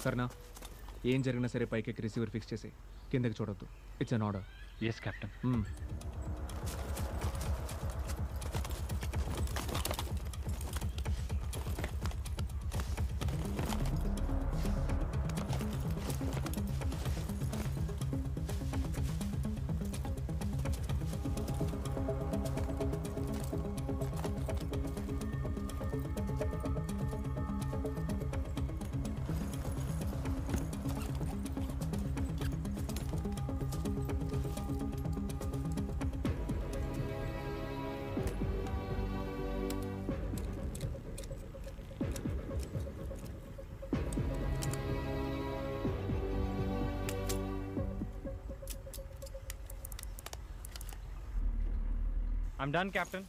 కర్ణ, ఏం జరిగినా సరే పైకి రిసీవర్ ఫిక్స్ చేసి కిందకి చూడొద్దు. It's an order. Yes captain. I'm done, Captain.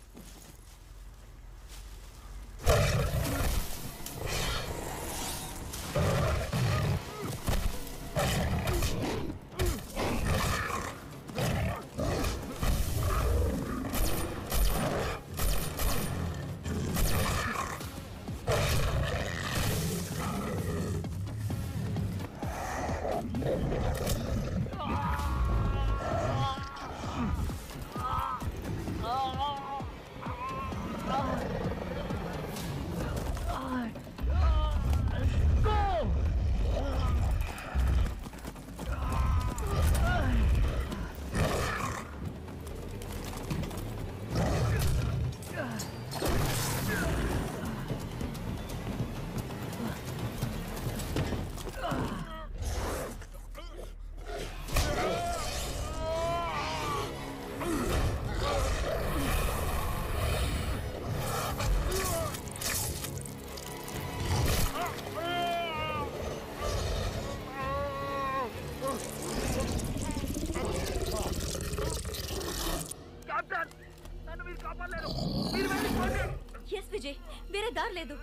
Yes Vijay, వేరే దారి లేదు.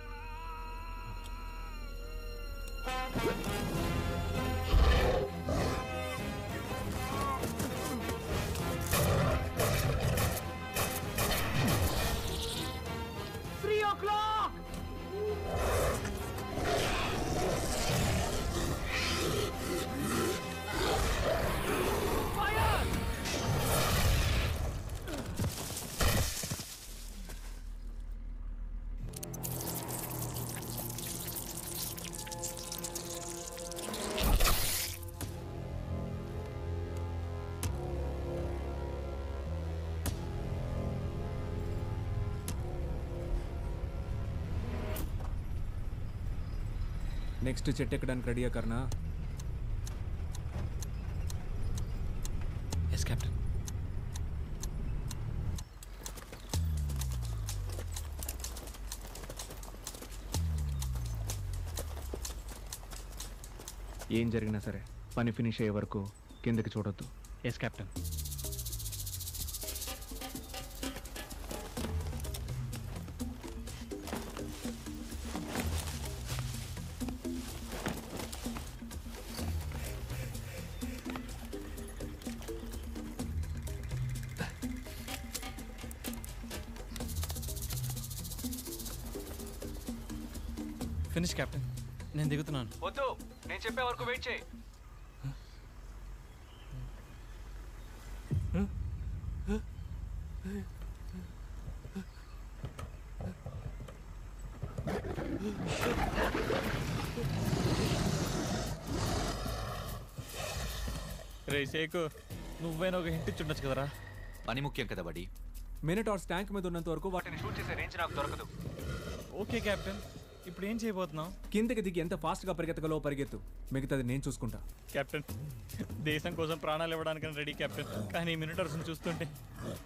నెక్స్ట్ చెట్టు ఎక్కడానికి రెడీయా కర్నా? Yes captain. ఏం జరిగినా సరే పని ఫినిష్ అయ్యే వరకు కిందకి చూడొద్దు. Yes captain. Finish captain. నేను దిగుతున్నాను. వద్దు, నేను చెప్పే వరకు వెయిట్ చేయి. రే షేకు, నువ్వైనా ఒక హింట్ ఇచ్చుండొచ్చు కదరా. పని ముఖ్యం కదా బడి. మినిటార్స్ ట్యాంక్ మీద ఉన్నంత వరకు వాటిని షూట్ చేసే రేంజ్ నాకు దొరకదు. ఓకే కెప్టెన్, ఇప్పుడు ఏం చేయబోతున్నావు? కిందకి దిగి ఎంత ఫాస్ట్గా పరిగెత్తగలో పరిగెత్తు, మిగతాది నేను చూసుకుంటా. కెప్టెన్, దేశం కోసం ప్రాణాలు ఇవ్వడానికి రెడీ కెప్టెన్, కానీ మినిటర్స్ని చూస్తుంటే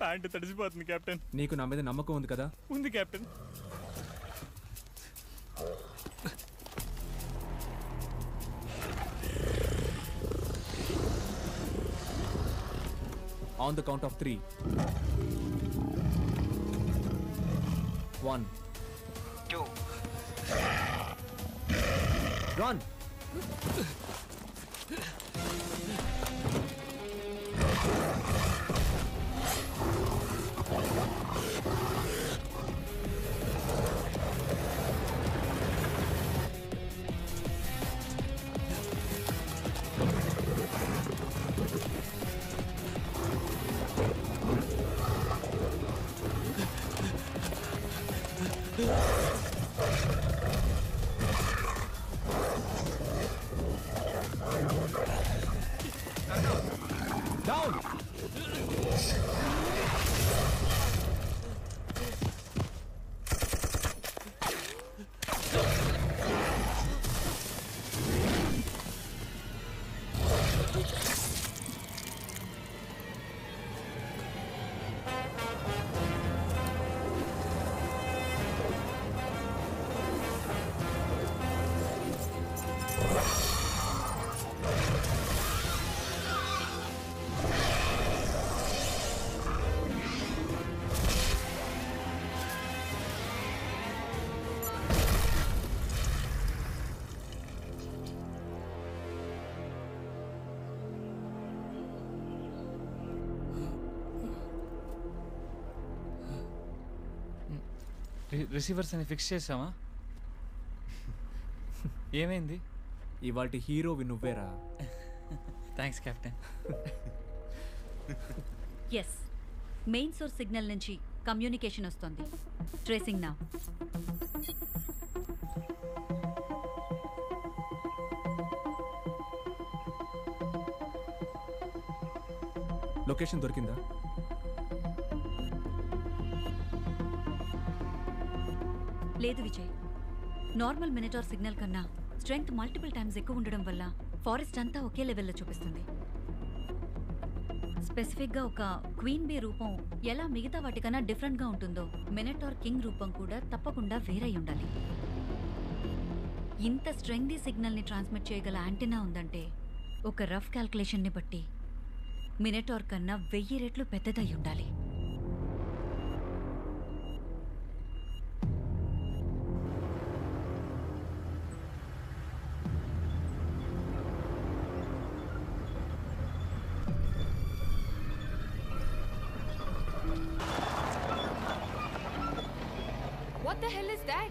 ప్యాంటు తడిసిపోతుంది కెప్టెన్. నీకు నా మీద నమ్మకం ఉంది కదా? ఉంది captain. On the count of 3. 1, 2, run. Receivers అని ఫిక్స్ చేసావా? ఏమైంది? ఇవాల్టి హీరోవి నువ్వేరా. Thanks captain. Yes, main source signal నుంచి కమ్యూనికేషన్ వస్తుంది. ట్రేసింగ్ నా. లొకేషన్ దొరికిందా? లేదు విజయ్, నార్మల్ మినిటార్ సిగ్నల్ కన్నా స్ట్రెంగ్త్ మల్టిపుల్ టైమ్స్ ఎక్కువ ఉండడం వల్ల ఫారెస్ట్ అంతా ఒకే లెవెల్లో చూపిస్తుంది. స్పెసిఫిక్గా ఒక క్వీన్ బీ రూపం ఎలా మిగతా వాటికన్నా డిఫరెంట్గా ఉంటుందో మినిటార్ కింగ్ రూపం కూడా తప్పకుండా వేరై ఉండాలి. ఇంత స్ట్రెంగ్దీ సిగ్నల్ని ట్రాన్స్మిట్ చేయగల యాంటెనా ఉందంటే ఒక రఫ్ క్యాల్కులేషన్ని బట్టి మినిటార్ కన్నా 1000 రెట్లు పెద్దదై ఉండాలి. What the hell is that?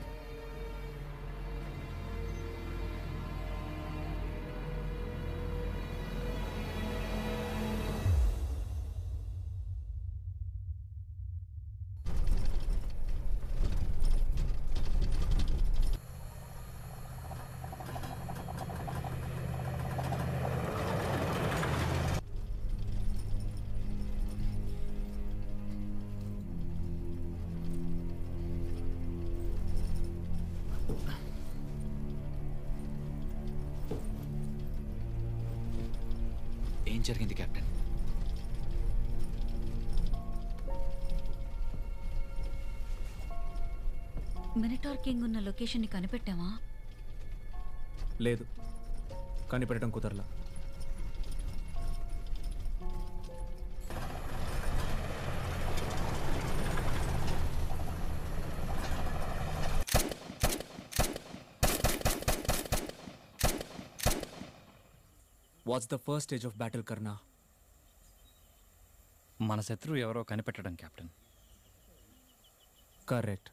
ఏం జరిగింది కెప్టెన్? మినిటార్ కింగ్ ఉన్న లొకేషన్ని కనిపెట్టావా? లేదు, కనిపెట్టడం కుదరలా. What's the first stage of battle Karna? మన శత్రువు ఎవరో కనిపెట్టడం కెప్టెన్. కరెక్ట్.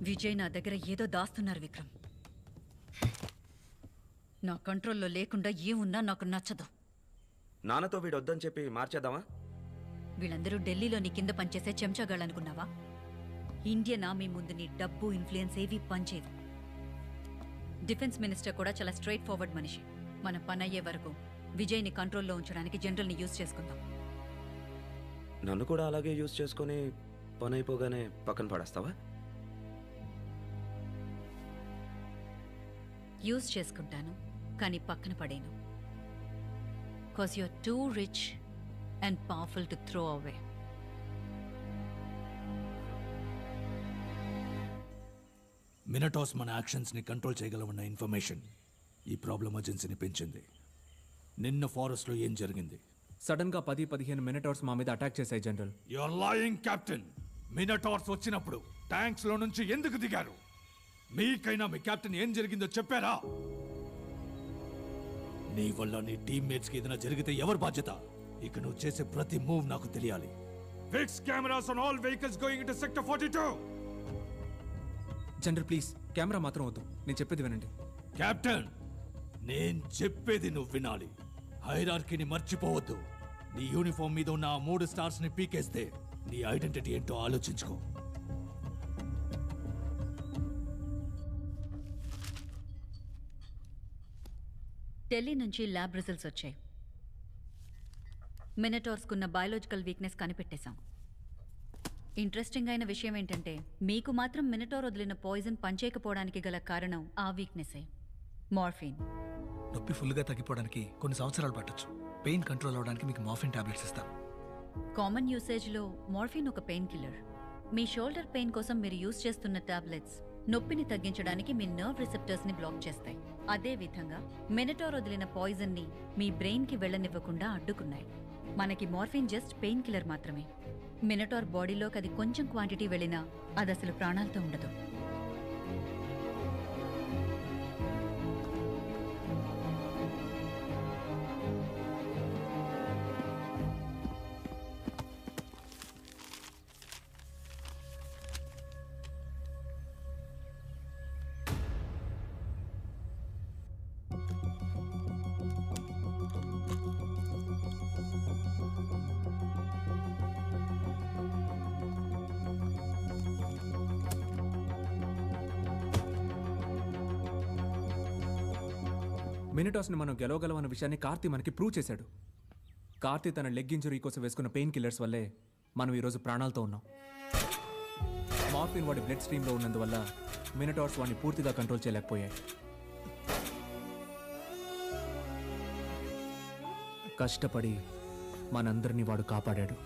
విజయ్ నా దగ్గర ఏదో దాస్తున్నారు విక్రమ్. నా కంట్రోల్లో లేకుండా ఏమున్నా నాకు నచ్చదు. నాన్నతో వీడు వద్దని చెప్పి మార్చేద్దామా? వీళ్ళందరూ ఢిల్లీలో నీ కింద పనిచేసే చెంచాగాళ్ళనుకున్నావా? ఇండియన్ ఆర్మీ ముందు నీ డబ్బు ఇన్ఫ్లుయెన్స్ ఏవి పనిచేయవు. డిఫెన్స్ మినిస్టర్ కూడా చాలా స్ట్రైట్ ఫార్వర్డ్ మనిషి. మన పని అయ్యే వరకు విజయ్ని కంట్రోల్లో ఉంచడానికి జనరల్ని యూజ్ చేసుకుందాం. నన్ను కూడా అలాగే యూజ్ చేసుకొని పని అయిపోగానే పక్కన పడేస్తావా? యూజ్ చేసుకుంటాను, కానీ పక్కన పడేను. Cause you're too rich and powerful to throw away. Minotaurs మన యాక్షన్స్ని కంట్రోల్ చేయగలమన్న ఇన్ఫర్మేషన్ ఈ ప్రాబ్లం అర్జెన్సీని పెంచింది. నిన్న ఫారెస్ట్లో ఏం జరిగింది? సడన్గా 10-15 మినిటార్స్ మా మీద అటాక్ చేశాయి general. You're lying captain. Minotaurs వచ్చినప్పుడు ట్యాంక్స్లో నుంచి ఎందుకు దిగారు? మీకైనా మీ కెప్టెన్ ఏం జరిగిందో చెప్పారా? నీ వల్ల నీ టీమ్మేట్స్కి ఏదైనా జరిగితే ఎవరు బాధ్యత? ఇక నువ్వు చేసే ప్రతి మూవ్ నాకు తెలియాలి. Fix cameras on all vehicles going into sector 42. General please, camera మాత్రం వద్దు, నేను చెప్పేది వినండి. కెప్టెన్, నేను చెప్పేది నువ్వు వినాలి. హైరార్కీని మర్చిపోవద్దు. నీ యూనిఫామ్ మీద ఉన్న ఆ 3 స్టార్స్ ని పీకేస్తే నీ ఐడెంటిటీ ఏంటో ఆలోచించుకో. ఢిల్లీ నుంచి ల్యాబ్ రిజల్ట్స్ వచ్చాయి. మినటార్స్కున్న బయాలజికల్ వీక్నెస్ కనిపెట్టేశాం. ఇంట్రెస్టింగ్ అయిన విషయం ఏంటంటే మీకు మాత్రం మినటార్ వదిలిన పాయిజన్ పనిచేయకపోవడానికి గల కారణం ఆ వీక్నెసే, మార్ఫిన్. నొప్పి ఫుల్గా తగ్గిపోవడానికి కొన్ని సంవత్సరాలు పట్టొచ్చు. పెయిన్ కంట్రోల్ అవడానికి మీకు మార్ఫిన్ టాబ్లెట్స్ ఇస్తాను. కామన్ యూసేజ్లో మార్ఫిన్ ఒక పెయిన్ కిల్లర్. మీ షోల్డర్ పెయిన్ కోసం మీరు యూజ్ చేస్తున్న టాబ్లెట్స్ నొప్పిని తగ్గించడానికి మీ నర్వ్ రిసెప్టర్స్ ని బ్లాక్ చేస్తాయి. అదే విధంగా మినటార్ వదిలిన పాయిజన్ ని మీ బ్రెయిన్ కి వెళ్లనివ్వకుండా అడ్డుకున్నాయి. మనకి మార్ఫిన్ జస్ట్ పెయిన్ కిల్లర్ మాత్రమే. మినటార్ బాడీలోకి అది కొంచెం క్వాంటిటీ వెళ్ళినా అది అసలు ప్రాణాలతో ఉండదు. మినిటాస్ని మనం గెలవగలమన్న విషయాన్ని కార్తీ మనకి ప్రూవ్ చేశాడు. కార్తీ తన లెగ్ ఇంజరీ కోసం వేసుకున్న పెయిన్ కిల్లర్స్ వల్లే మనం ఈరోజు ప్రాణాలతో ఉన్నాం. మార్ఫిన్ వాడి బ్లడ్ స్ట్రీమ్లో ఉన్నందువల్ల మినిటార్స్ వాడిని పూర్తిగా కంట్రోల్ చేయలేకపోయాయి. కష్టపడి మనందరినీ వాడు కాపాడాడు.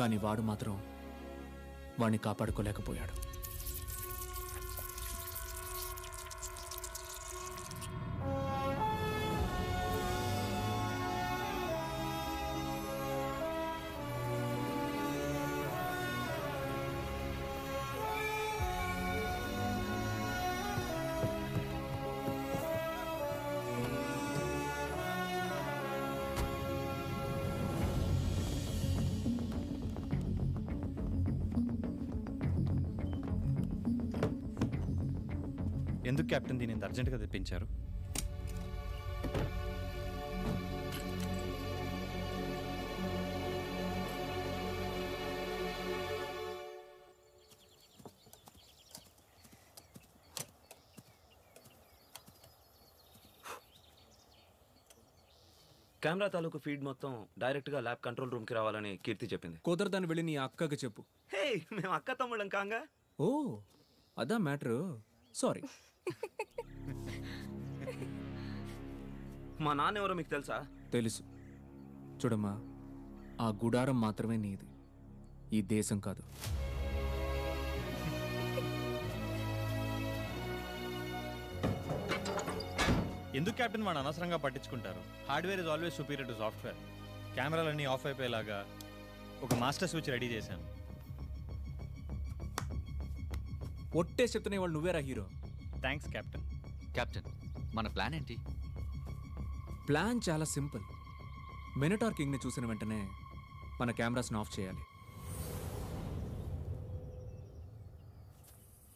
కానీ వాడు మాత్రం వాడిని కాపాడుకోలేకపోయాడు. ఎందుకు కెప్టెన్ దీన్ని ఇంత అర్జెంటుగా తెప్పించారు? కెమెరా తాలూకు ఫీడ్ మొత్తం డైరెక్ట్గా ల్యాబ్ కంట్రోల్ రూమ్కి రావాలని కీర్తి చెప్పింది. కుదరదని వెళ్ళి నీ అక్కకి చెప్పు. హే, మేము అక్క తమ్ముళ్ళం కాంగా. ఓ అదా మ్యాటరు. సారీ. మా నాన్న ఎవరో మీకు తెలుసా? తెలుసు. చూడమ్మా, ఆ గుడారం మాత్రమే నీది, ఈ దేశం కాదు. ఎందుకు కెప్టెన్ వాడు అనవసరంగా పట్టించుకుంటారు? Hardware is always superior to software. కెమెరాలన్నీ ఆఫ్ అయిపోయేలాగా ఒక మాస్టర్ స్విచ్ రెడీ చేశాను. ఒట్టే చెప్తున్నా వాళ్ళు నువ్వేరా హీరో. Thanks captain. కెప్టెన్, మన ప్లాన్ ఏంటి? ప్లాన్ చాలా సింపుల్. మినటార్ కింగ్ని చూసిన వెంటనే మన కెమెరాస్ని ఆఫ్ చేయాలి.